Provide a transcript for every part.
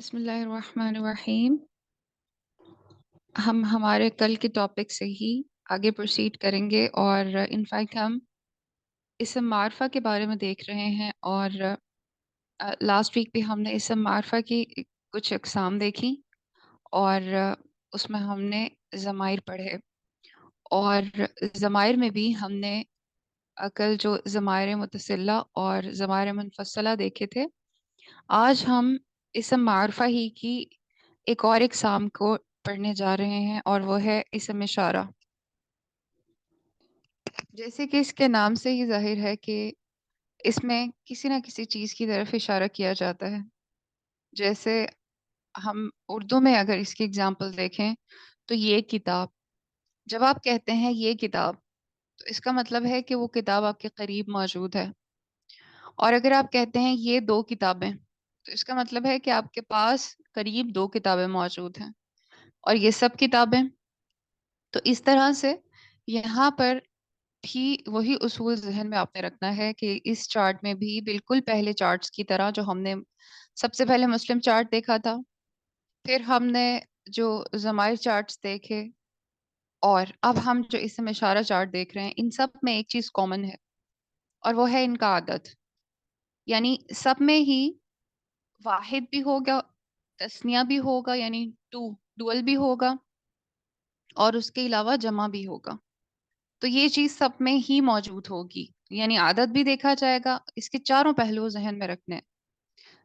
بسم اللہ الرحمن الرحیم۔ ہم ہمارے کل کے ٹاپک سے ہی آگے پروسیڈ کریں گے، اور انفیکٹ ہم اسم معرفہ کے بارے میں دیکھ رہے ہیں، اور لاسٹ ویک بھی ہم نے اسم معرفہ کی کچھ اقسام دیکھی، اور اس میں ہم نے ضمائر پڑھے، اور ضمائر میں بھی ہم نے کل جو ضمائر متصلہ اور ضمائر منفصلہ دیکھے تھے۔ آج ہم اسم معرفہ ہی کی ایک اور اقسام کو پڑھنے جا رہے ہیں، اور وہ ہے اسم اشارہ۔ جیسے کہ اس کے نام سے ہی ظاہر ہے کہ اس میں کسی نہ کسی چیز کی طرف اشارہ کیا جاتا ہے۔ جیسے ہم اردو میں اگر اس کی اگزامپل دیکھیں تو یہ کتاب، جب آپ کہتے ہیں یہ کتاب تو اس کا مطلب ہے کہ وہ کتاب آپ کے قریب موجود ہے، اور اگر آپ کہتے ہیں یہ دو کتابیں تو اس کا مطلب ہے کہ آپ کے پاس قریب دو کتابیں موجود ہیں، اور یہ سب کتابیں۔ تو اس طرح سے یہاں پر بھی وہی اصول ذہن میں آپ نے رکھنا ہے کہ اس چارٹ میں بھی بالکل پہلے چارٹس کی طرح، جو ہم نے سب سے پہلے مسلم چارٹ دیکھا تھا، پھر ہم نے جو ضمائر چارٹس دیکھے، اور اب ہم جو اسم اشارہ چارٹ دیکھ رہے ہیں، ان سب میں ایک چیز کامن ہے، اور وہ ہے ان کا عدد۔ یعنی سب میں ہی واحد بھی ہوگا، تثنیہ بھی ہوگا یعنی ڈوئل بھی ہوگا، اور اس کے علاوہ جمع بھی ہوگا۔ تو یہ چیز سب میں ہی موجود ہوگی، یعنی عدد بھی دیکھا جائے گا۔ اس کے چاروں پہلو ذہن میں رکھنے ہیں،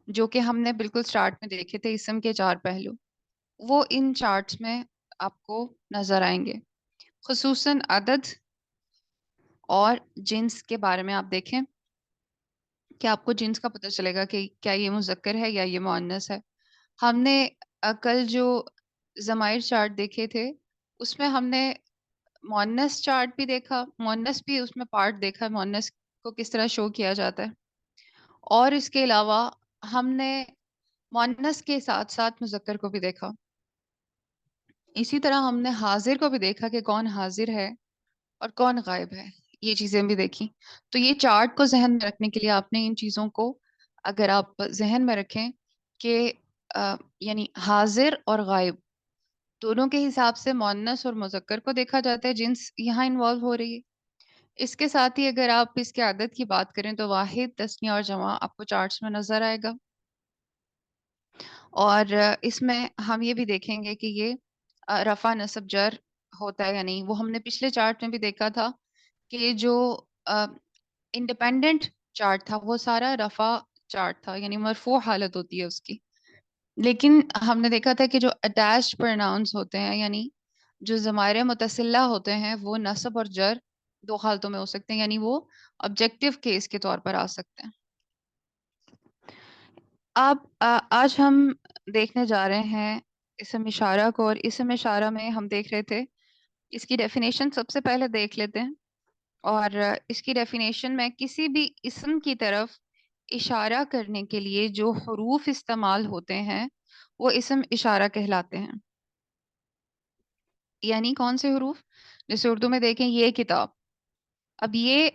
جو کہ ہم نے بالکل سٹارٹ میں دیکھے تھے، اسم کے چار پہلو، وہ ان چارٹس میں آپ کو نظر آئیں گے۔ خصوصاً عدد اور جنس کے بارے میں آپ دیکھیں کہ آپ کو جنس کا پتہ چلے گا کہ کیا یہ مذکر ہے یا یہ مؤنث ہے۔ ہم نے کل جو ضمائر چارٹ دیکھے تھے، اس میں ہم نے مؤنث چارٹ بھی دیکھا، مؤنث بھی اس میں پارٹ دیکھا، مؤنث کو کس طرح شو کیا جاتا ہے، اور اس کے علاوہ ہم نے مؤنث کے ساتھ ساتھ مذکر کو بھی دیکھا۔ اسی طرح ہم نے حاضر کو بھی دیکھا کہ کون حاضر ہے اور کون غائب ہے، یہ چیزیں بھی دیکھی۔ تو یہ چارٹ کو ذہن میں رکھنے کے لیے آپ نے ان چیزوں کو اگر آپ ذہن میں رکھیں کہ یعنی حاضر اور غائب دونوں کے حساب سے مؤنث اور مذکر کو دیکھا جاتا ہے، جنس یہاں انوالو ہو رہی ہے۔ اس کے ساتھ ہی اگر آپ اس کے عدد کی بات کریں تو واحد، تثنیہ اور جمع آپ کو چارٹس میں نظر آئے گا، اور اس میں ہم یہ بھی دیکھیں گے کہ یہ رفع نصب جر ہوتا ہے، یعنی وہ ہم نے پچھلے چارٹ میں بھی دیکھا تھا کہ جو انڈیپینڈنٹ چارٹ تھا وہ سارا رفع چارٹ تھا، یعنی مرفوع حالت ہوتی ہے اس کی۔ لیکن ہم نے دیکھا تھا کہ جو اٹیچڈ پروناؤنس ہوتے ہیں، یعنی جو ضمائر متصلہ ہوتے ہیں، وہ نصب اور جر دو حالتوں میں ہو سکتے ہیں، یعنی وہ آبجیکٹیو کیس کے طور پر آ سکتے ہیں۔ اب آج ہم دیکھنے جا رہے ہیں اسم اشارہ کو، اور اسم اشارہ میں ہم دیکھ رہے تھے اس کی ڈیفینیشن سب سے پہلے دیکھ لیتے ہیں۔ اور اس کی ڈیفینیشن میں کسی بھی اسم کی طرف اشارہ کرنے کے لیے جو حروف استعمال ہوتے ہیں وہ اسم اشارہ کہلاتے ہیں۔ یعنی کون سے حروف؟ جیسے اردو میں دیکھیں یہ کتاب، اب یہ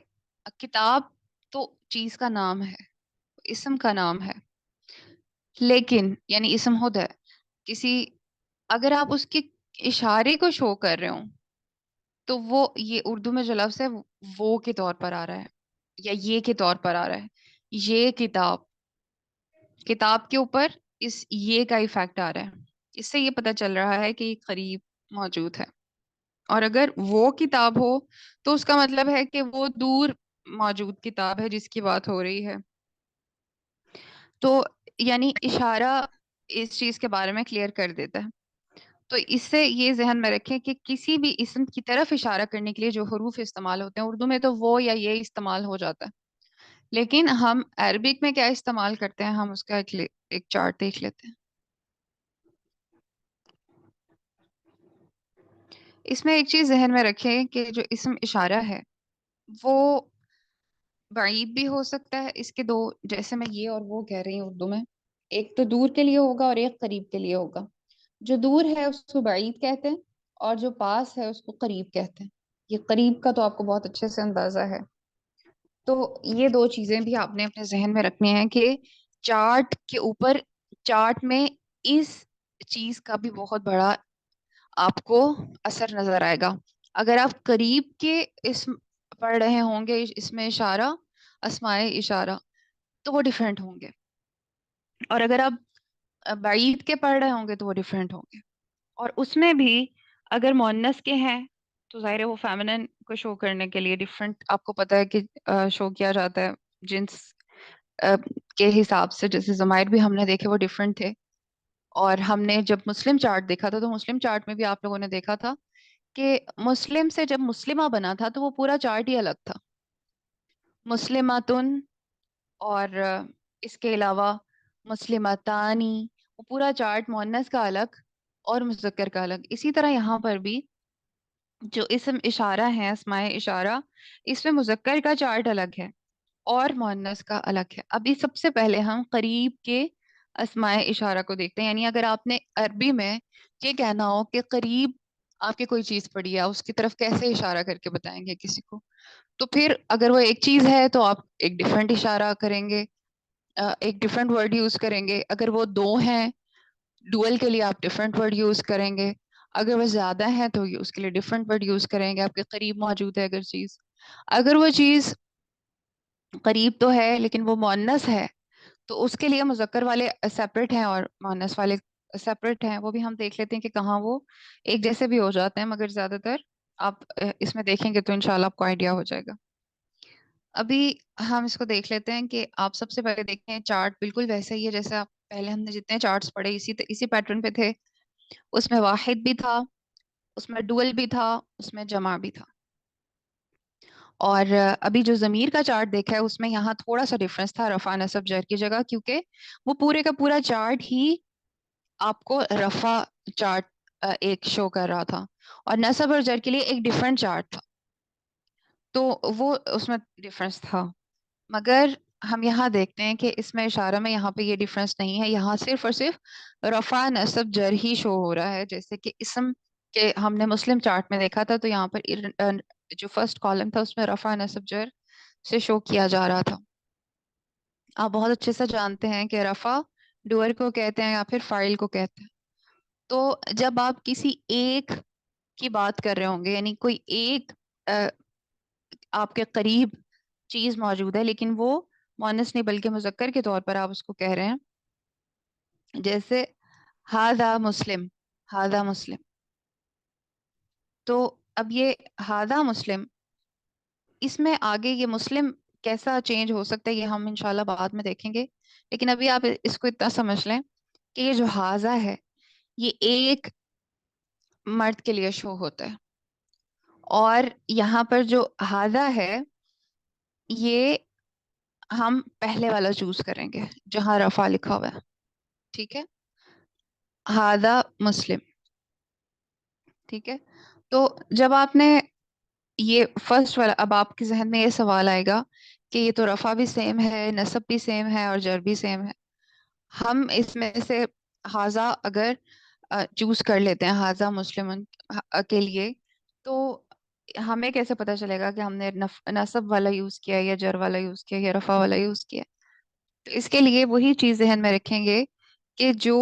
کتاب تو چیز کا نام ہے، اسم کا نام ہے، لیکن یعنی اسم خود ہے کسی، اگر آپ اس کے اشارے کو شو کر رہے ہوں تو وہ یہ اردو میں جو لفظ ہے وہ کے طور پر آ رہا ہے، یا یہ کے طور پر آ رہا ہے۔ یہ کتاب، کتاب کے اوپر اس یہ کا ایفیکٹ آ رہا ہے، اس سے یہ پتہ چل رہا ہے کہ یہ قریب موجود ہے۔ اور اگر وہ کتاب ہو تو اس کا مطلب ہے کہ وہ دور موجود کتاب ہے جس کی بات ہو رہی ہے۔ تو یعنی اشارہ اس چیز کے بارے میں کلیئر کر دیتا ہے۔ تو اس سے یہ ذہن میں رکھیں کہ کسی بھی اسم کی طرف اشارہ کرنے کے لیے جو حروف استعمال ہوتے ہیں، اردو میں تو وہ یا یہ استعمال ہو جاتا ہے، لیکن ہم عربک میں کیا استعمال کرتے ہیں، ہم اس کا ایک چارٹ دیکھ لیتے ہیں۔ اس میں ایک چیز ذہن میں رکھیں کہ جو اسم اشارہ ہے وہ بعید بھی ہو سکتا ہے۔ اس کے دو، جیسے میں یہ اور وہ کہہ رہی ہوں اردو میں، ایک تو دور کے لیے ہوگا اور ایک قریب کے لیے ہوگا۔ جو دور ہے اس کو بعید کہتے ہیں، اور جو پاس ہے اس کو قریب کہتے ہیں۔ یہ قریب کا تو آپ کو بہت اچھے سے اندازہ ہے۔ تو یہ دو چیزیں بھی آپ نے اپنے ذہن میں رکھنی ہیں کہ چارٹ کے اوپر، چارٹ میں اس چیز کا بھی بہت بڑا آپ کو اثر نظر آئے گا. اگر آپ قریب کے اسم پڑھ رہے ہوں گے اس میں اشارہ، اسماء اشارہ، تو وہ ڈیفرنٹ ہوں گے. اور اگر آپ بعید کے پڑھ رہے ہوں گے تو وہ ڈیفرنٹ ہوں گے. اور اس میں بھی اگر مؤنث کے ہیں تو ظاہر ہے وہ فیمنن کو شو کرنے کے لیے ڈیفرنٹ آپ کو پتہ ہے کہ شو کیا جاتا ہے جنس کے حساب سے. جیسے ضمائر بھی ہم نے دیکھے وہ ڈیفرنٹ تھے. اور ہم نے جب مسلم چارٹ دیکھا تھا تو مسلم چارٹ میں بھی آپ لوگوں نے دیکھا تھا کہ مسلم سے جب مسلمہ بنا تھا تو وہ پورا چارٹ ہی الگ تھا. مسلماتن اور اس کے علاوہ مسلمتانی، وہ پورا چارٹ مؤنث کا الگ اور مذکر کا الگ. اسی طرح یہاں پر بھی جو اسم اشارہ ہے، اسماء اشارہ، اس میں مذکر کا چارٹ الگ ہے اور مؤنث کا الگ ہے. ابھی سب سے پہلے ہم قریب کے اسماء اشارہ کو دیکھتے ہیں. یعنی اگر آپ نے عربی میں یہ کہنا ہو کہ قریب آپ کی کوئی چیز پڑی ہے، اس کی طرف کیسے اشارہ کر کے بتائیں گے کسی کو؟ تو پھر اگر وہ ایک چیز ہے تو آپ ایک ڈیفرنٹ اشارہ کریں گے، ایک ڈیفرنٹ ورڈ یوز کریں گے. اگر وہ دو ہیں، ڈوئل کے لیے آپ ڈیفرنٹ ورڈ یوز کریں گے. اگر وہ زیادہ ہیں تو اس کے لیے ڈیفرنٹ ورڈ یوز کریں گے. آپ کے قریب موجود ہے اگر چیز، اگر وہ چیز قریب تو ہے لیکن وہ مؤنث ہے تو اس کے لیے مذکر والے سیپریٹ ہیں اور مؤنث والے سیپریٹ ہیں. وہ بھی ہم دیکھ لیتے ہیں کہ کہاں وہ ایک جیسے بھی ہو جاتے ہیں، مگر زیادہ تر آپ اس میں دیکھیں گے تو انشاءاللہ آپ کو آئیڈیا ہو جائے گا. ابھی ہم اس کو دیکھ لیتے ہیں کہ آپ سب سے پہلے دیکھیں چارٹ بالکل ویسے ہی ہے جیسے آپ پہلے ہم نے جتنے چارٹس پڑھے اسی پیٹرن پہ تھے. اس میں واحد بھی تھا، اس میں ڈوئل بھی تھا، اس میں جمع بھی تھا. اور ابھی جو ضمیر کا چارٹ دیکھا ہے اس میں یہاں تھوڑا سا ڈفرنس تھا رفع نصب جر کی جگہ، کیونکہ وہ پورے کا پورا چارٹ ہی آپ کو رفع چارٹ ایک شو کر رہا تھا اور نصب اور جر کے لیے ایک ڈفرنٹ چارٹ تھا. تو وہ اس میں ڈفرنس تھا. مگر ہم یہاں دیکھتے ہیں کہ اس میں اشارہ میں یہاں پہ یہ ڈفرنس نہیں ہے. یہاں صرف اور صرف رفع نصب جر ہی شو ہو رہا ہے. جیسے کہ اسم کے ہم نے مسلم چارٹ میں دیکھا تھا تو یہاں پر جو فرسٹ کالم تھا اس میں رفع نصب جر سے شو کیا جا رہا تھا. آپ بہت اچھے سے جانتے ہیں کہ رفع ڈوئر کو کہتے ہیں یا پھر فاعل کو کہتے ہیں. تو جب آپ کسی ایک کی بات کر رہے ہوں گے، یعنی کوئی ایک آپ کے قریب چیز موجود ہے لیکن وہ مؤنث نہیں بلکہ مذکر کے طور پر آپ اس کو کہہ رہے ہیں، جیسے ہاذا مسلم، ہاذا مسلم. تو اب یہ ہاذا مسلم، اس میں آگے یہ مسلم کیسا چینج ہو سکتا ہے یہ ہم انشاءاللہ بعد میں دیکھیں گے. لیکن ابھی آپ اس کو اتنا سمجھ لیں کہ یہ جو ہاذا ہے یہ ایک مرد کے لیے شو ہوتا ہے. اور یہاں پر جو ہاذا ہے یہ ہم پہلے والا چوز کریں گے جہاں رفع لکھا ہوا ہے. ٹھیک ہے، ہاذا مسلم. ٹھیک ہے، تو جب آپ نے یہ فرسٹ والا، اب آپ کے ذہن میں یہ سوال آئے گا کہ یہ تو رفع بھی سیم ہے، نصب بھی سیم ہے اور جر بھی سیم ہے. ہم اس میں سے ہاذا اگر چوز کر لیتے ہیں ہاذا مسلم کے لیے تو ہمیں کیسے پتہ چلے گا کہ ہم نے نصب والا یوز کیا یا جر والا یوز کیا یا رفع والا یوز کیا؟ تو اس کے لیے وہی چیز ذہن میں رکھیں گے کہ جو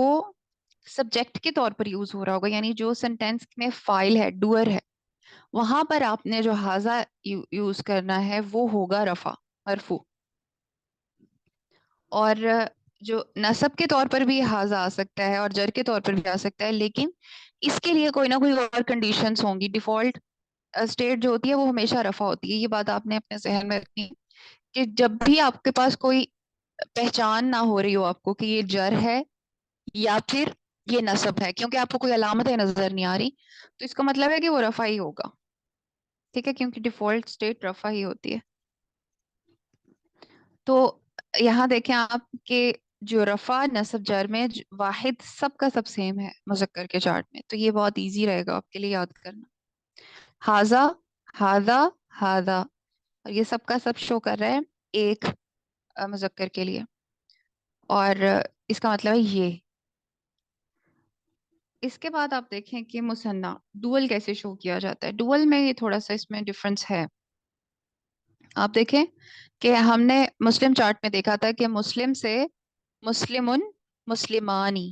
سبجیکٹ کے طور پر یوز ہو رہا ہوگا، یعنی جو سینٹینس میں فاعل ہے، ڈوئر ہے، وہاں پر آپ نے جو ہاذا یوز کرنا ہے وہ ہوگا رفع، مرفوع. اور جو نصب کے طور پر بھی ہاذا آ سکتا ہے اور جر کے طور پر بھی آ سکتا ہے، لیکن اس کے لیے کوئی نہ کوئی اور کنڈیشنز ہوں گی. ڈیفالٹ اسٹیٹ جو ہوتی ہے وہ ہمیشہ رفع ہوتی ہے. یہ بات آپ نے اپنے ذہن میں رکھنی کہ جب بھی آپ کے پاس کوئی پہچان نہ ہو رہی ہو آپ کو کہ یہ جر ہے یا پھر یہ نصب ہے، کیونکہ آپ کو کوئی علامت نظر نہیں آ رہی، تو اس کا مطلب ہے کہ وہ رفع ہی ہوگا. ٹھیک ہے، کیونکہ ڈیفالٹ اسٹیٹ رفع ہی ہوتی ہے. تو یہاں دیکھیں آپ کہ جو رفع نصب جر میں واحد سب کا سب سیم ہے مذکر کے چارٹ میں، تو یہ بہت ایزی رہے گا آپ کے لیے یاد کرنا. ہاذا، ہاذا، ہاذا، اور یہ سب کا سب شو کر رہا ہے ایک مذکر کے لیے. اور اس کا مطلب ہے یہ. اس کے بعد آپ دیکھیں کہ مثنیٰ ڈوئل کیسے شو کیا جاتا ہے. ڈوئل میں یہ تھوڑا سا اس میں ڈفرنس ہے. آپ دیکھیں کہ ہم نے مسلم چارٹ میں دیکھا تھا کہ مسلم سے مسلمن، مسلمانی،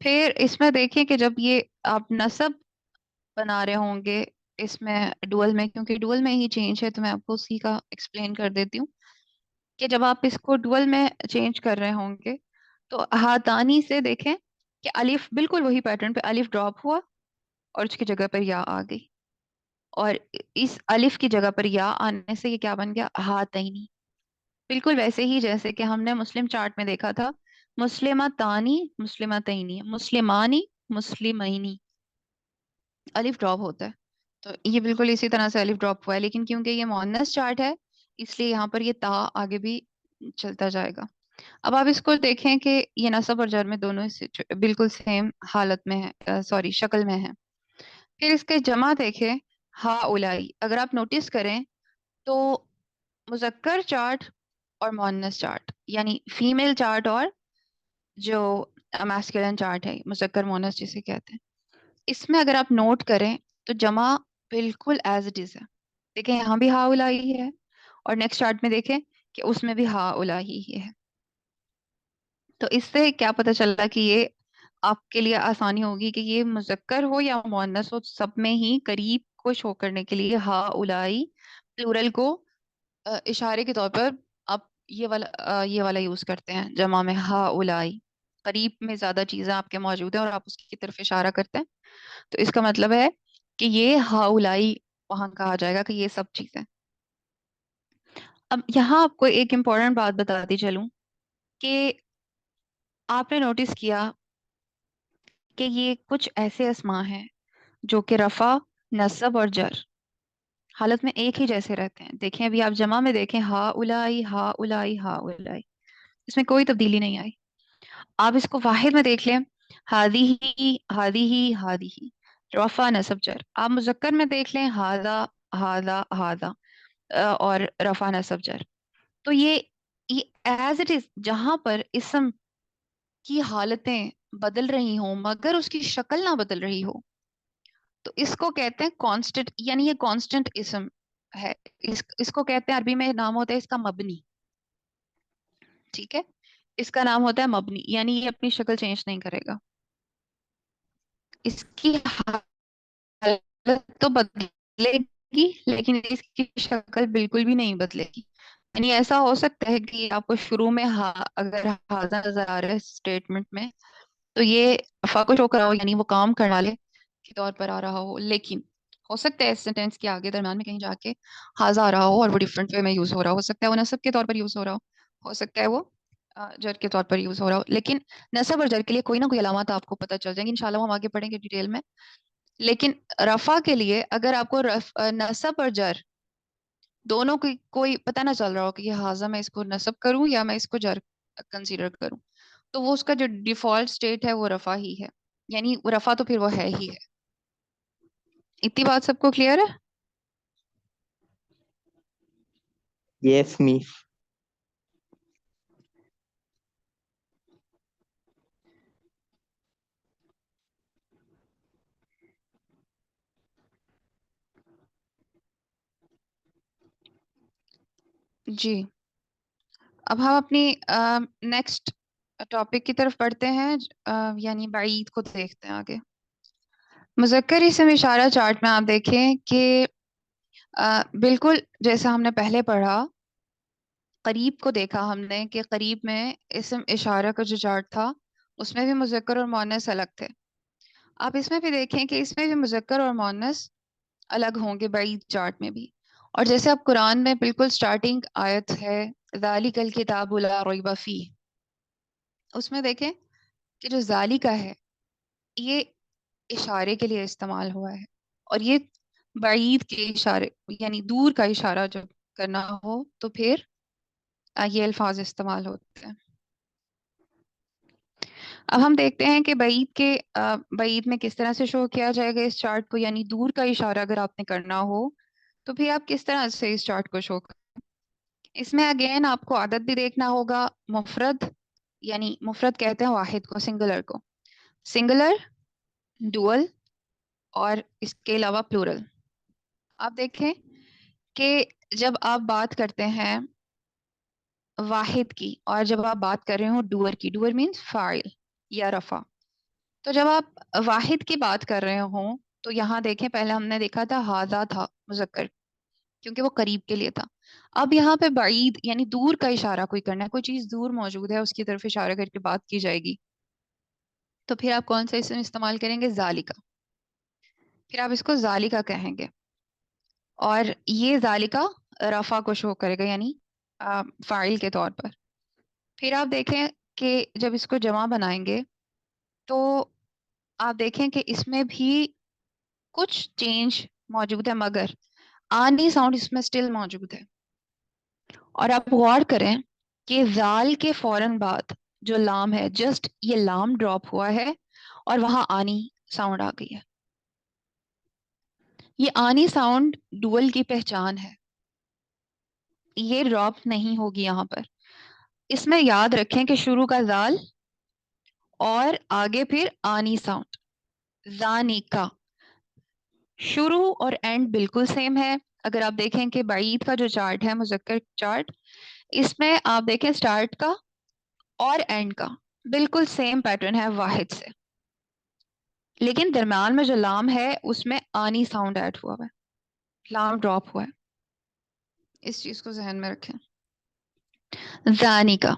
پھر اس میں دیکھیں کہ جب یہ آپ نصب بنا رہے ہوں گے اس میں ڈوئل میں، کیونکہ ڈوئل میں ہی چینج ہے تو میں آپ کو اسی کا ایکسپلین کر دیتی ہوں کہ جب آپ اس کو ڈوئل میں چینج کر رہے ہوں گے تو ہاتانی سے دیکھیں کہ الف بالکل وہی پیٹرن پہ الف ڈراپ ہوا اور اس کی جگہ پر یا آ گئی، اور اس الف کی جگہ پر یا آنے سے یہ کیا بن گیا؟ ہاتینی. بالکل ویسے ہی جیسے کہ ہم نے مسلم چارٹ میں دیکھا تھا، مسلمتانی مسلمتینی، مسلمانی مسلمینی، الف ڈراپ ہوتا ہے. تو یہ بالکل اسی طرح سے الف ڈراپ ہوا ہے، لیکن کیونکہ یہ مؤنث چارٹ ہے اس لیے یہاں پر یہ تا آگے بھی چلتا جائے گا. اب آپ اس کو دیکھیں کہ یہ نصب اور جر میں دونوں بالکل سیم حالت میں ہے، سوری شکل میں ہے. پھر اس کے جمع دیکھیں، ہا اولائی. اگر آپ نوٹس کریں تو مذکر چارٹ اور مؤنث چارٹ، یعنی فیمیل چارٹ اور جو میسکولن چارٹ ہے، مذکر مؤنث جسے کہتے ہیں، اس میں اگر آپ نوٹ کریں تو جمع بالکل ایز اٹ از ہے. دیکھیں یہاں بھی ہا اولائی ہے، اور نیکسٹ چارٹ میں دیکھیں کہ اس میں بھی ہا اولائی ہی ہے. تو اس سے کیا پتہ چلا کہ یہ آپ کے لیے آسانی ہوگی کہ یہ مذکر ہو یا مؤنث ہو، سب میں ہی قریب کو شو کرنے کے لیے ہا اولائی پلورل کو اشارے کے طور پر آپ یہ والا یوز کرتے ہیں جمع میں، ہا اولائی. قریب میں زیادہ چیزیں آپ کے موجود ہیں اور آپ اس کی طرف اشارہ کرتے ہیں، تو اس کا مطلب ہے کہ یہ ہا اولائی وہاں کہا جائے گا کہ یہ سب چیزیں. اب یہاں آپ کو ایک امپورٹنٹ بات بتاتی چلوں کہ آپ نے نوٹس کیا کہ یہ کچھ ایسے اسماء ہیں جو کہ رفع، نصب اور جر حالت میں ایک ہی جیسے رہتے ہیں. دیکھیں ابھی آپ جمع میں دیکھیں، ہا اولائی ہا اولائی ہا اولائی، اس میں کوئی تبدیلی نہیں آئی. آپ اس کو واحد میں دیکھ لیں، ہادی ہی ہادی ہی ہادی ہی، رفع نصب جر. آپ مذکر میں دیکھ لیں، ہادا ہادا ہادا، اور رفع نصب جر. تو یہ ایز اٹ از جہاں پر اسم کی حالتیں بدل رہی ہوں مگر اس کی شکل نہ بدل رہی ہو تو اس کو کہتے ہیں کانسٹنٹ، یعنی یہ کانسٹنٹ اسم ہے. اس کو کہتے ہیں عربی میں نام ہوتا ہے اس کا مبنی. ٹھیک ہے، اس کا نام ہوتا ہے مبنی، یعنی یہ اپنی شکل چینج نہیں کرے گا، اس کی حالت تو بدلے گی لیکن اس کی شکل بالکل بھی نہیں بدلے گی. یعنی ایسا ہو سکتا ہے کہ آپ کو شروع میں اگر ہاضا نظر آ رہا ہے اسٹیٹمنٹ میں تو یہ فا کو شو کرا ہو، یعنی وہ کام کرنے والے کے طور پر آ رہا ہو، لیکن ہو سکتا ہے اس سینٹینس کے آگے درمیان میں کہیں جا کے ہاضا آ رہا ہو اور وہ ڈفرینٹ وے میں یوز ہو رہا ہو سکتا ہے وہ نصب کے طور پر یوز ہو رہا ہو سکتا ہے وہ جر کے طور پر یوز ہو رہا ہو. لیکن نصب اور جر کے لیے کوئی نہ کوئی علامات آپ کو پتہ چل جائیں گی، انشاءاللہ ہم آگے پڑھیں گے ڈیٹیل میں. لیکن رفع کے لیے اگر آپ کو نصب اور جر دونوں کی کوئی پتہ نہ چل رہا ہو کہ یہ ہاضا میں اس کو نصب کروں یا میں اس کو جر کنسیڈر کروں، تو وہ اس کا جو ڈیفالٹ سٹیٹ ہے وہ رفع ہی ہے، یعنی رفع تو پھر وہ ہے ہی ہے. اتنی بات سب کو کلیئر ہے؟ Yes, miss. جی. اب ہم اپنی نیکسٹ ٹاپک کی طرف بڑھتے ہیں، یعنی بعید کو دیکھتے ہیں آگے. مذکر اسم اشارہ چارٹ میں آپ دیکھیں کہ بالکل جیسا ہم نے پہلے پڑھا، قریب کو دیکھا ہم نے کہ قریب میں اسم اشارہ کا جو چارٹ تھا اس میں بھی مذکر اور مؤنث الگ تھے. آپ اس میں بھی دیکھیں کہ اس میں بھی مذکر اور مؤنث الگ ہوں گے بعید چارٹ میں بھی. اور جیسے اب قرآن میں بالکل سٹارٹنگ آیت ہے ذالک الکتاب لا ریب فیہ، اس میں دیکھیں کہ جو ذالکہ ہے یہ اشارے کے لیے استعمال ہوا ہے، اور یہ بعید کے اشارے یعنی دور کا اشارہ جب کرنا ہو تو پھر یہ الفاظ استعمال ہوتے ہیں. اب ہم دیکھتے ہیں کہ بعید میں کس طرح سے شو کیا جائے گا اس چارٹ کو، یعنی دور کا اشارہ اگر آپ نے کرنا ہو تو پھر آپ کس طرح سے اس چارٹ کو شو کریں. اس میں اگین آپ کو عدد بھی دیکھنا ہوگا، مفرد یعنی مفرد کہتے ہیں واحد کو، سنگولر کو، سنگولر، ڈوئل اور اس کے علاوہ پلورل. آپ دیکھیں کہ جب آپ بات کرتے ہیں واحد کی اور جب آپ بات کر رہے ہوں ڈوئر کی، ڈوئر مینس فاعل یا رفع، تو جب آپ واحد کی بات کر رہے ہوں تو یہاں دیکھیں، پہلے ہم نے دیکھا تھا ہاذا تھا مذکر، کیونکہ وہ قریب کے لیے تھا. اب یہاں پہ بعید یعنی دور کا اشارہ کوئی کرنا ہے، کوئی چیز دور موجود ہے اس کی طرف اشارہ کر کے بات کی جائے گی، تو پھر آپ کون سا اسم استعمال کریں گے؟ ذالکا. پھر آپ اس کو ذالکا کہیں گے، اور یہ ذالکا رفع کو شو کرے گا، یعنی فاعل کے طور پر. پھر آپ دیکھیں کہ جب اس کو جمع بنائیں گے تو آپ دیکھیں کہ اس میں بھی کچھ چینج موجود ہے، مگر آنی ساؤنڈ اس میں سٹل موجود ہے. اور آپ غور کریں کہ زال کے فوراً بعد جو لام ہے، جسٹ یہ لام ڈراپ ہوا ہے اور وہاں آنی ساؤنڈ آ گئی ہے. یہ آنی ساؤنڈ ڈوئل کی پہچان ہے، یہ ڈراپ نہیں ہوگی یہاں پر. اس میں یاد رکھیں کہ شروع کا زال اور آگے پھر آنی ساؤنڈ، زانی کا. شروع اور اینڈ بالکل سیم ہے. اگر آپ دیکھیں کہ بعید کا جو چارٹ ہے، مذکر چارٹ، اس میں آپ دیکھیں سٹارٹ کا اور اینڈ کا بالکل سیم پیٹرن ہے واحد سے، لیکن درمیان میں جو لام ہے اس میں آنی ساؤنڈ ایڈ ہوا ہے، لام ڈراپ ہوا ہے. اس چیز کو ذہن میں رکھیں. زانی کا.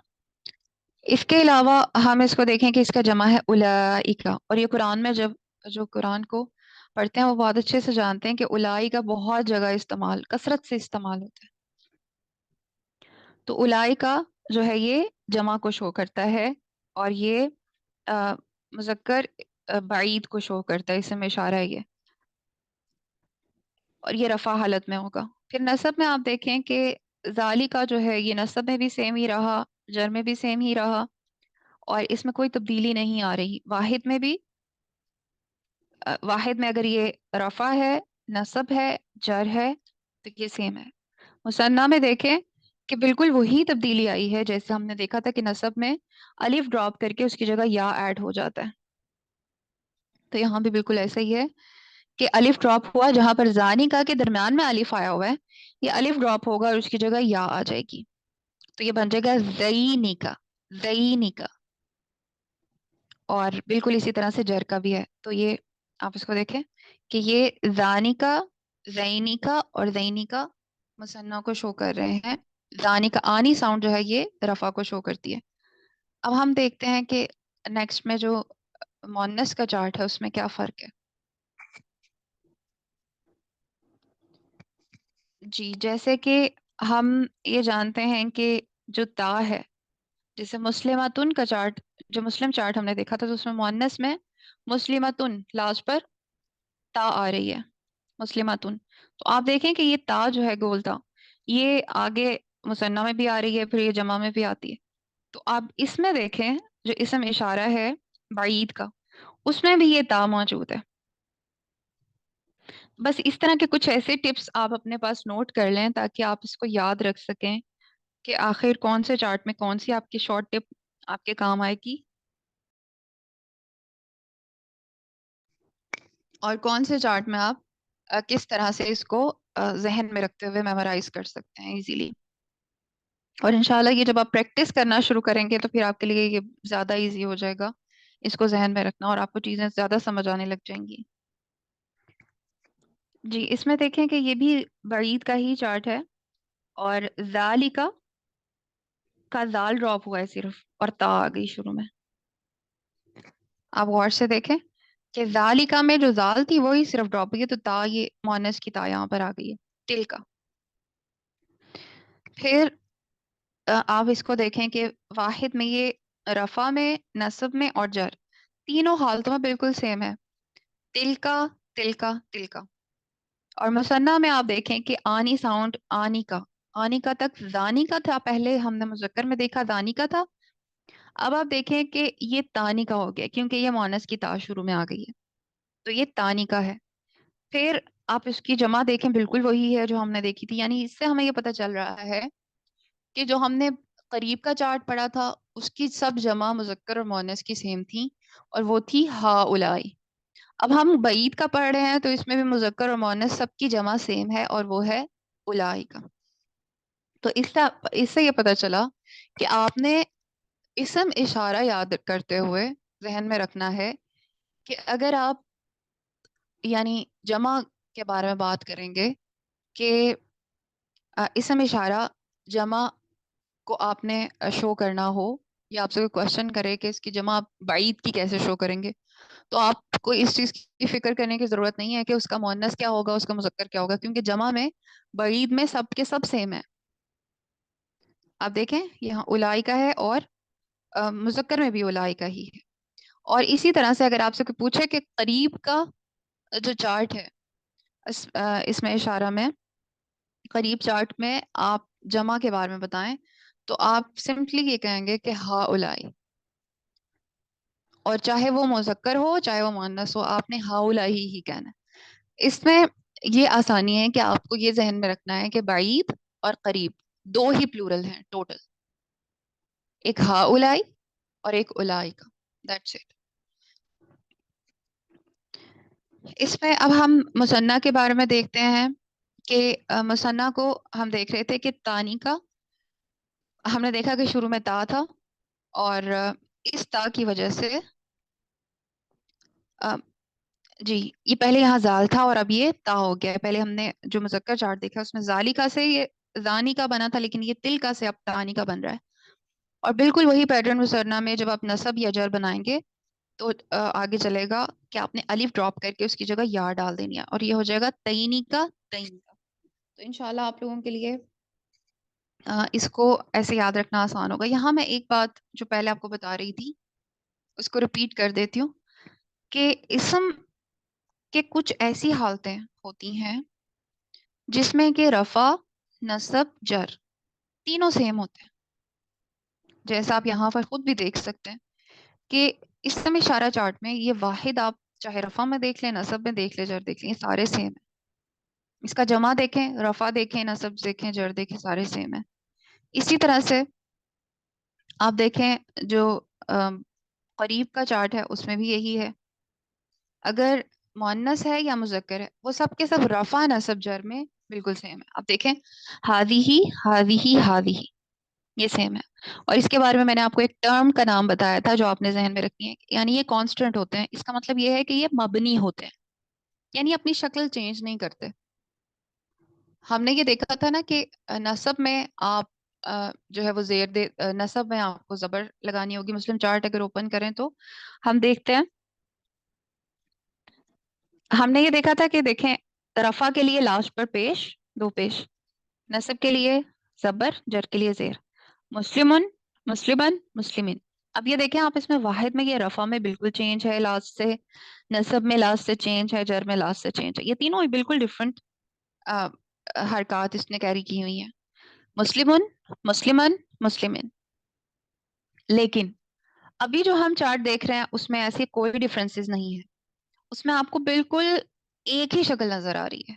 اس کے علاوہ ہم اس کو دیکھیں کہ اس کا جمع ہے اولائکا، اور یہ قرآن میں جب جو قرآن کو پڑھتے ہیں وہ بہت اچھے سے جانتے ہیں کہ اولائکا بہت جگہ استعمال، کثرت سے استعمال ہوتا ہے. تو اولائکا جو ہے یہ جمع کو شو کرتا ہے، اور یہ مذکر بعید کو شو کرتا ہے، اس میں اشارہ ہے یہ، اور یہ رفع حالت میں ہوگا. پھر نصب میں آپ دیکھیں کہ ذالی کا جو ہے یہ نصب میں بھی سیم ہی رہا، جر میں بھی سیم ہی رہا، اور اس میں کوئی تبدیلی نہیں آ رہی. واحد میں بھی واحد میں اگر یہ رفع ہے، نصب ہے، جر ہے، تو یہ سیم ہے. مثنیٰ میں دیکھیں کہ بالکل وہی تبدیلی آئی ہے جیسے ہم نے دیکھا تھا کہ نصب میں الف ڈراپ کر کے اس کی جگہ یا ایڈ ہو جاتا ہے. تو یہاں بھی بالکل ایسا ہی ہے کہ الف ڈراپ ہوا، جہاں پر زانی کا کے درمیان میں الف آیا ہوا ہے، یہ الف ڈراپ ہوگا اور اس کی جگہ یا آ جائے گی، تو یہ بن جائے گا زینی کا، زینی کا. اور بالکل اسی طرح سے جر کا بھی ہے. تو یہ آپ اس کو دیکھیں کہ یہ زانی کا، زینی کا اور زینی کا مثنیٰ کو شو کر رہے ہیں. زانی کا آنی ساؤنڈ جو ہے یہ رفع کو شو کرتی ہے. اب ہم دیکھتے ہیں کہ نیکسٹ میں جو مونس کا چارٹ ہے اس میں کیا فرق ہے. جی، جیسے کہ ہم یہ جانتے ہیں کہ جو تا ہے، جیسے مسلماتن کا چارٹ، جو مسلم چارٹ ہم نے دیکھا تھا تو اس میں مونس میں مسلماتن لاسٹ پر تا آ رہی ہے، مسلماتن. تو آپ دیکھیں کہ یہ تا جو ہے گول تا، یہ آگے مثنیٰ میں بھی آ رہی ہے، پھر یہ جمع میں بھی آتی ہے. تو آپ اس میں دیکھیں جو اسم اشارہ ہے بعید کا، اس میں بھی یہ تا موجود ہے. بس اس طرح کے کچھ ایسے ٹپس آپ اپنے پاس نوٹ کر لیں تاکہ آپ اس کو یاد رکھ سکیں کہ آخر کون سے چارٹ میں کون سی آپ کی شارٹ ٹپ آپ کے کام آئے گی، اور کون سے چارٹ میں آپ کس طرح سے اس کو ذہن میں رکھتے ہوئے میمورائز کر سکتے ہیں ایزیلی. اور انشاءاللہ یہ جب آپ پریکٹس کرنا شروع کریں گے تو پھر آپ کے لیے یہ زیادہ ایزی ہو جائے گا اس کو ذہن میں رکھنا، اور آپ کو چیزیں زیادہ سمجھ آنے لگ جائیں گی. جی، اس میں دیکھیں کہ یہ بھی بعید کا ہی چارٹ ہے، اور ذالکا کا زال ڈراپ ہوا ہے صرف، اور تا آ گئی شروع میں. آپ غور سے دیکھیں کہ ذالکا میں جو زال تھی وہی صرف ڈراپ ہوئی ہے، تو تا یہ مونس کی تا یہاں پر آ گئی ہے، تل کا. پھر آپ اس کو دیکھیں کہ واحد میں یہ رفع میں، نصب میں اور جر تینوں حالتوں میں بالکل سیم ہے، تل کا، تل کا، تل کا. اور مثنیٰ میں آپ دیکھیں کہ آنی ساؤنڈ، آنی کا، آنی کا تک زانی کا تھا، پہلے ہم نے مذکر میں دیکھا زانی کا تھا. اب آپ دیکھیں کہ یہ تانی کا ہو گیا کیونکہ یہ مونس کی تا شروع میں آ گئی ہے، تو یہ تانی کا ہے. پھر آپ اس کی جمع دیکھیں بالکل وہی ہے جو ہم نے دیکھی تھی، یعنی اس سے ہمیں یہ پتہ چل رہا ہے کہ جو ہم نے قریب کا چارٹ پڑھا تھا اس کی سب جمع مذکر اور مونس کی سیم تھی، اور وہ تھی ہا الائی. اب ہم بعید کا پڑھ رہے ہیں تو اس میں بھی مذکر اور مؤنث سب کی جمع سیم ہے، اور وہ ہے الائی کا. تو اس سے یہ پتہ چلا کہ آپ نے اسم اشارہ یاد کرتے ہوئے ذہن میں رکھنا ہے کہ اگر آپ یعنی جمع کے بارے میں بات کریں گے کہ اسم اشارہ جمع کو آپ نے شو کرنا ہو، یا آپ سے کوئی کوشچن کرے کہ اس کی جمع آپ بعید کی کیسے شو کریں گے، تو آپ کو اس چیز کی فکر کرنے کی ضرورت نہیں ہے کہ اس کا مؤنث کیا ہوگا، اس کا مذکر کیا ہوگا، کیونکہ جمع میں بعید میں سب کے سب سیم ہے. آپ دیکھیں یہاں الائی کا ہے، اور مذکر میں بھی الائی کا ہی ہے. اور اسی طرح سے اگر آپ سے کوئی پوچھے کہ قریب کا جو چارٹ ہے اس میں اشارہ میں، قریب چارٹ میں آپ جمع کے بارے میں بتائیں، تو آپ سمپلی یہ کہیں گے کہ ہا الائی، اور چاہے وہ مذکر ہو چاہے وہ مؤنث ہو، آپ نے ہا الائی ہی کہنا ہے. اس میں یہ آسانی ہے کہ آپ کو یہ ذہن میں رکھنا ہے کہ بعید اور قریب دو ہی پلورل ہیں ٹوٹل، ایک ہا الائی اور ایک الائی کا. That's it. اس میں اب ہم مثنیٰ کے بارے میں دیکھتے ہیں کہ مثنیٰ کو ہم دیکھ رہے تھے کہ تانی کا ہم نے دیکھا کہ شروع میں تا تھا، اور اس تا کی وجہ سے آ، جی یہ پہلے یہاں زال تھا اور اب یہ تا ہو گیا ہے. پہلے ہم نے جو مذکر چارٹ دیکھا اس میں ذالکا سے یہ زانی کا بنا تھا، لیکن یہ تلکا سے اب تانی کا بن رہا ہے. اور بالکل وہی پیٹرن مثنیٰ میں جب آپ نصب یا جر بنائیں گے تو آگے چلے گا کہ آپ نے الف ڈراپ کر کے اس کی جگہ یا ڈال دینی ہے، اور یہ ہو جائے گا تعینی کا تعین کا. تو انشاءاللہ آپ لوگوں کے لیے اس کو ایسے یاد رکھنا آسان ہوگا. یہاں میں ایک بات جو پہلے آپ کو بتا رہی تھی اس کو ریپیٹ کر دیتی ہوں کہ اسم کے کچھ ایسی حالتیں ہوتی ہیں جس میں کہ رفع، نصب، جر تینوں سیم ہوتے ہیں. جیسا آپ یہاں پر خود بھی دیکھ سکتے ہیں کہ اسم اشارہ چارٹ میں یہ واحد، آپ چاہے رفع میں دیکھ لیں، نصب میں دیکھ لیں، جر دیکھ لیں، یہ سارے سیم ہیں. اس کا جمع دیکھیں، رفع دیکھیں، نصب دیکھیں، جر دیکھیں، سارے سیم ہیں. اسی طرح سے آپ دیکھیں جو قریب کا چارٹ ہے اس میں بھی یہی ہے. اگر مؤنث ہے یا مذکر ہے وہ سب کے سب رفع نصب جر میں بالکل سیم ہے. آپ دیکھیں ہادی ہادی یہ سیم ہے. اور اس کے بارے میں نے آپ کو ایک ٹرم کا نام بتایا تھا جو آپ نے ذہن میں رکھنی ہے، یعنی یہ کانسٹنٹ ہوتے ہیں. اس کا مطلب یہ ہے کہ یہ مبنی ہوتے ہیں، یعنی اپنی شکل چینج نہیں کرتے. ہم نے یہ دیکھا تھا نا کہ نصب میں آپ جو ہے وہ زیر نصب میں آپ کو زبر لگانی ہوگی. مسلم چارٹ اگر اوپن کریں تو ہم دیکھتے ہیں، ہم نے یہ دیکھا تھا کہ دیکھیں رفع کے لیے لاسٹ پر پیش، دو پیش، نصب کے لیے زبر، جر کے لیے زیر، مسلمن، مسلمن، مسلمین. اب یہ دیکھیں آپ اس میں واحد میں یہ رفع میں بالکل چینج ہے لاسٹ سے، نصب میں لاسٹ سے چینج ہے، جر میں لاسٹ سے چینج ہے. یہ تینوں ہی بالکل ڈفرنٹ حرکات اس نے کیری کی ہوئی ہیں، مسلمن، مسلمن، مسلمین. لیکن ابھی جو ہم چارٹ دیکھ رہے ہیں اس میں ایسی کوئی ڈفرینسز نہیں ہے، اس میں آپ کو بالکل ایک ہی شکل نظر آ رہی ہے.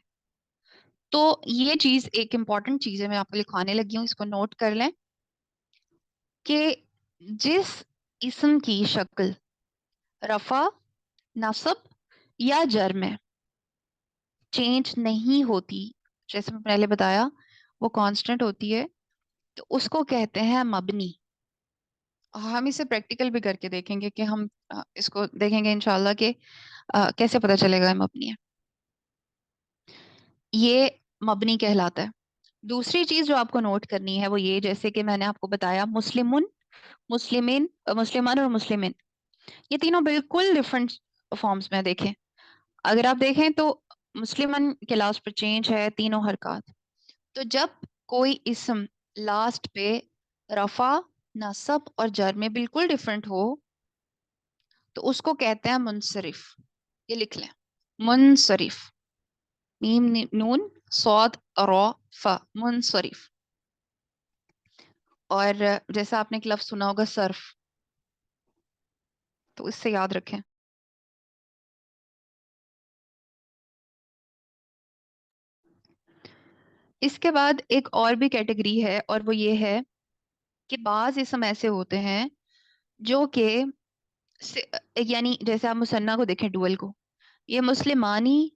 تو یہ چیز ایک امپورٹنٹ چیز ہے، میں آپ کو لکھوانے لگی ہوں، اس کو نوٹ کر لیں کہ جس اسم کی شکل رفع، نصب یا جر میں چینج نہیں ہوتی، جیسے میں پہلے بتایا وہ کانسٹنٹ ہوتی ہے، تو اس کو کہتے ہیں مبنی. ہم اسے پریکٹیکل بھی کر کے دیکھیں گے کہ ہم اس کو دیکھیں گے انشاءاللہ کہ کیسے پتہ چلے گا یہ مبنی ہے. یہ مبنی کہلاتا ہے. دوسری چیز جو آپ کو نوٹ کرنی ہے وہ یہ، جیسے کہ میں نے آپ کو بتایا مسلمن، مسلمین، مسلمان اور مسلمین، یہ تینوں بالکل ڈفرنٹ فارمز میں دیکھیں. اگر آپ دیکھیں تو مسلمن کے لاسٹ پر چینج ہے تینوں حرکات. تو جب کوئی اسم لاسٹ پہ رفع، نصب اور جر میں بالکل ڈفرنٹ ہو تو اس کو کہتے ہیں منصرف. یہ لکھ لیں، منصرف، میم نون صاد را فا، منصرف. اور جیسا آپ نے ایک لفظ سنا ہوگا صرف، تو اس سے یاد رکھیں. اس کے بعد ایک اور بھی کیٹیگری ہے، اور وہ یہ ہے کہ بعض اسم ایسے ہوتے ہیں جو کہ یعنی جیسے آپ مثنیٰ کو دیکھیں، ڈوئل کو، یہ مسلمانی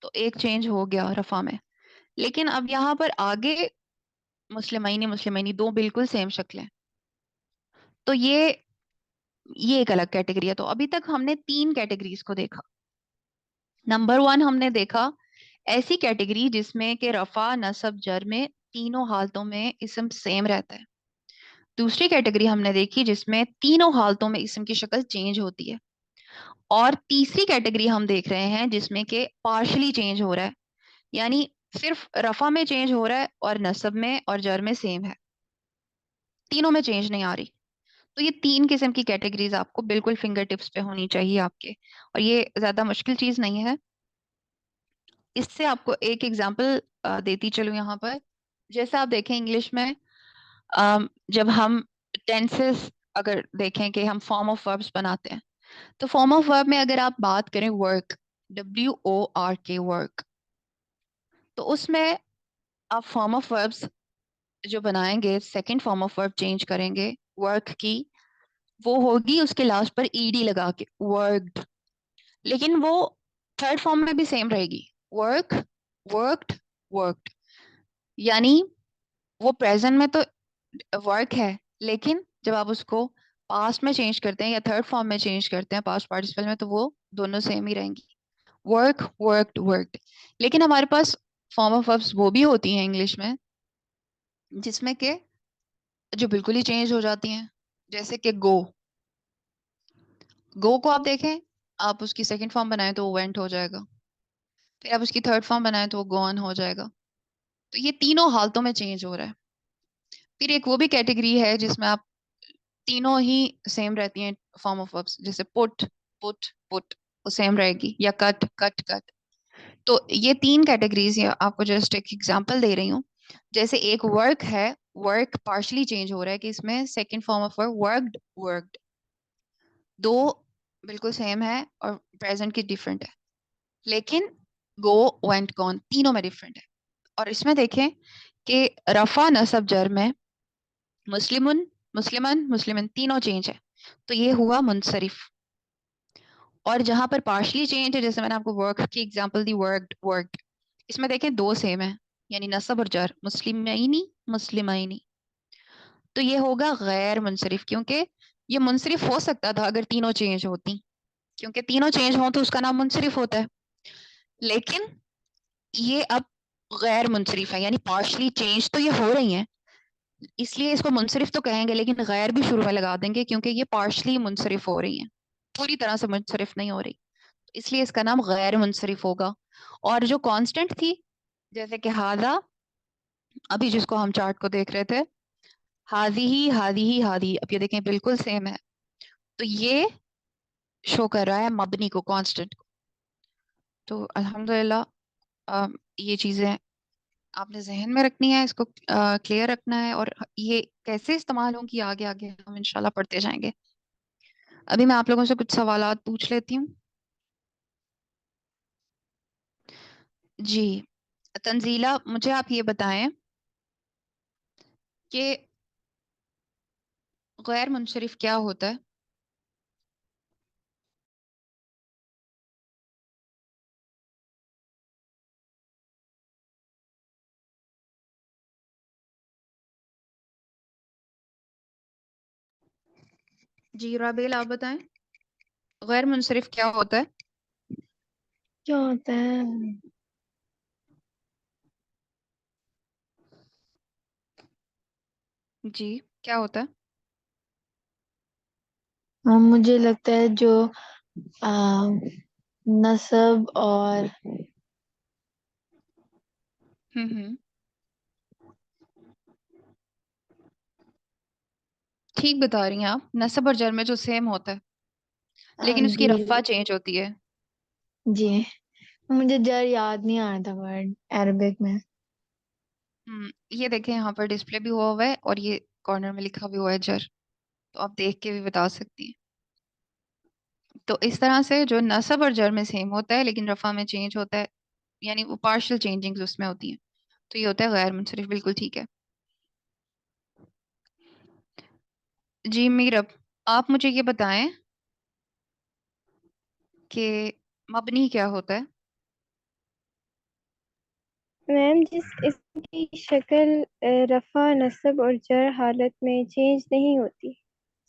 تو ایک چینج ہو گیا رفع میں، لیکن اب یہاں پر آگے مسلمینی، مسلمینی دو بالکل سیم شکلیں. تو یہ یہ ایک الگ کیٹیگری ہے. تو ابھی تک ہم نے 3 کیٹیگریز کو دیکھا. نمبر 1 ہم نے دیکھا ایسی کیٹیگری جس میں کہ رفع نصب جر میں تینوں حالتوں میں اسم سیم رہتا ہے. دوسری کیٹیگری ہم نے دیکھی جس میں تینوں حالتوں میں اسم کی شکل چینج ہوتی ہے. اور تیسری کیٹیگری ہم دیکھ رہے ہیں جس میں کہ پارشلی چینج ہو رہا ہے, یعنی صرف رفع میں چینج ہو رہا ہے اور نصب میں اور جر میں سیم ہے, تینوں میں چینج نہیں آ رہی. تو یہ 3 قسم کی کیٹیگریز آپ کو بالکل فنگر ٹپس پہ ہونی چاہیے آپ کے, اور یہ زیادہ مشکل چیز نہیں ہے. اس سے آپ کو ایک ایگزامپل دیتی چلوں یہاں پر. جیسے آپ دیکھیں انگلش میں جب ہم ٹینسز اگر دیکھیں کہ ہم فارم آف وربس بناتے ہیں, تو فارم آف ورب میں اگر آپ بات کریں ورک, WORK ورک, تو اس میں آپ فارم آف وربس جو بنائیں گے, second form of verb change کریں گے ورک کی, وہ ہوگی اس کے لاسٹ پر ED لگا کے ورکڈ. لیکن وہ تھرڈ فارم میں بھی سیم رہے گی, ورک, ورکڈ, ورکڈ. یعنی وہ پریزنٹ میں تو ورک ہے, لیکن جب آپ اس کو پاسٹ میں چینج کرتے ہیں یا تھرڈ فارم میں چینج کرتے ہیں پاسٹ پارٹیسپل میں, تو وہ دونوں سیم ہی رہیں گی, ورک, ورکڈ, ورکڈ. لیکن ہمارے پاس فارم آف وربس وہ بھی ہوتی ہیں انگلش میں جس میں کہ جو بالکل ہی چینج ہو جاتی ہیں, جیسے کہ گو. گو کو آپ دیکھیں, آپ اس کی سیکنڈ فارم بنائیں تو وہ وینٹ ہو جائے گا, پھر آپ اس کی تھرڈ فارم بنائیں تو وہ گون ہو جائے گا. تو یہ تینوں حالتوں میں چینج ہو رہا ہے. پھر ایک وہ بھی کیٹیگری ہے جس میں آپ تینوں ہی سیم رہتی ہیں فارم آف وربس, جیسے پٹ, پٹ, پٹ, وہ سیم رہے گی, یا کٹ, کٹ, کٹ. تو یہ 3 کیٹیگریز آپ کو جسٹ ایک ایگزامپل دے رہی ہوں. جیسے ایک ورک ہے, ورک پارشلی چینج ہو رہا ہے کہ اس میں second form of work worked, worked, دو بالکل سیم ہے اور پریزنٹ کی ڈیفرنٹ ہے. لیکن گو, وینٹ, گون تینوں میں ڈیفرنٹ ہے. اور اس میں دیکھیں کہ رفع نصب جر میں مسلمن, مسلمن, مسلمن تینوں چینج ہے, تو یہ ہوا منصرف. اور جہاں پر پارشلی چینج ہے, جیسے میں نے آپ کو ورک کی ایگزامپل دی ورکڈ, ورکڈ, اس میں دیکھیں 2 سیم ہے, یعنی نصب اور جر مسلمینی, مسلمینی. تو یہ ہوگا غیر منصرف, کیونکہ یہ منصرف ہو سکتا تھا اگر تینوں چینج ہوتی, کیونکہ تینوں چینج ہوں تو اس کا نام منصرف ہوتا ہے. لیکن یہ اب غیر منصرف ہے, یعنی پارشلی چینج تو یہ ہو رہی ہیں, اس لیے اس کو منصرف تو کہیں گے لیکن غیر بھی شروع میں لگا دیں گے, کیونکہ یہ پارشلی منصرف ہو رہی ہیں, پوری طرح سے منصرف نہیں ہو رہی, اس لیے اس کا نام غیر منصرف ہوگا. اور جو کانسٹنٹ تھی, جیسے کہ ہاذا, ابھی جس کو ہم چارٹ کو دیکھ رہے تھے, ہاذی ہی, ہاذی ہی, ہاذی, اب یہ دیکھیں بالکل سیم ہے, تو یہ شو کر رہا ہے مبنی کو, کانسٹنٹ کو. تو الحمدللہ یہ چیزیں آپ نے ذہن میں رکھنی ہے, اس کو کلیئر رکھنا ہے, اور یہ کیسے استعمال ہوں گی آگے آگے ہم انشاءاللہ پڑھتے جائیں گے. ابھی میں آپ لوگوں سے کچھ سوالات پوچھ لیتی ہوں. جی تنزیلہ, مجھے آپ یہ بتائیں کہ غیر منصرف کیا ہوتا ہے؟ جی رابیل آپ بتائیں, غیر منصرف کیا ہوتا ہے؟ کیا ہوتا ہے؟ جی کیا ہوتا ہے؟ مجھے لگتا ہے جو نصب اور ہوں ٹھیک بتا رہی ہیں آپ, نصب اور جر میں جو سیم ہوتا ہے لیکن اس کی جی رفع چینج ہوتی ہے. جی مجھے جر یاد نہیں آ رہا تھا ورڈ عربک میں. یہ دیکھیں یہاں پر ڈسپلے بھی ہوا ہے اور یہ کارنر میں لکھا بھی ہوا ہے جر, تو آپ دیکھ کے بھی بتا سکتی ہیں. تو اس طرح سے جو نصب اور جر میں سیم ہوتا ہے لیکن رفع میں چینج ہوتا ہے, یعنی وہ پارشل چینجنگ اس میں ہوتی ہیں, تو یہ ہوتا ہے غیر منصرف. بالکل ٹھیک ہے. جی میرب, آپ مجھے یہ بتائیں کہ مبنی کیا ہوتا ہے؟ میم جس اسم کی شکل رفع نصب اور جر حالت میں چینج نہیں ہوتی,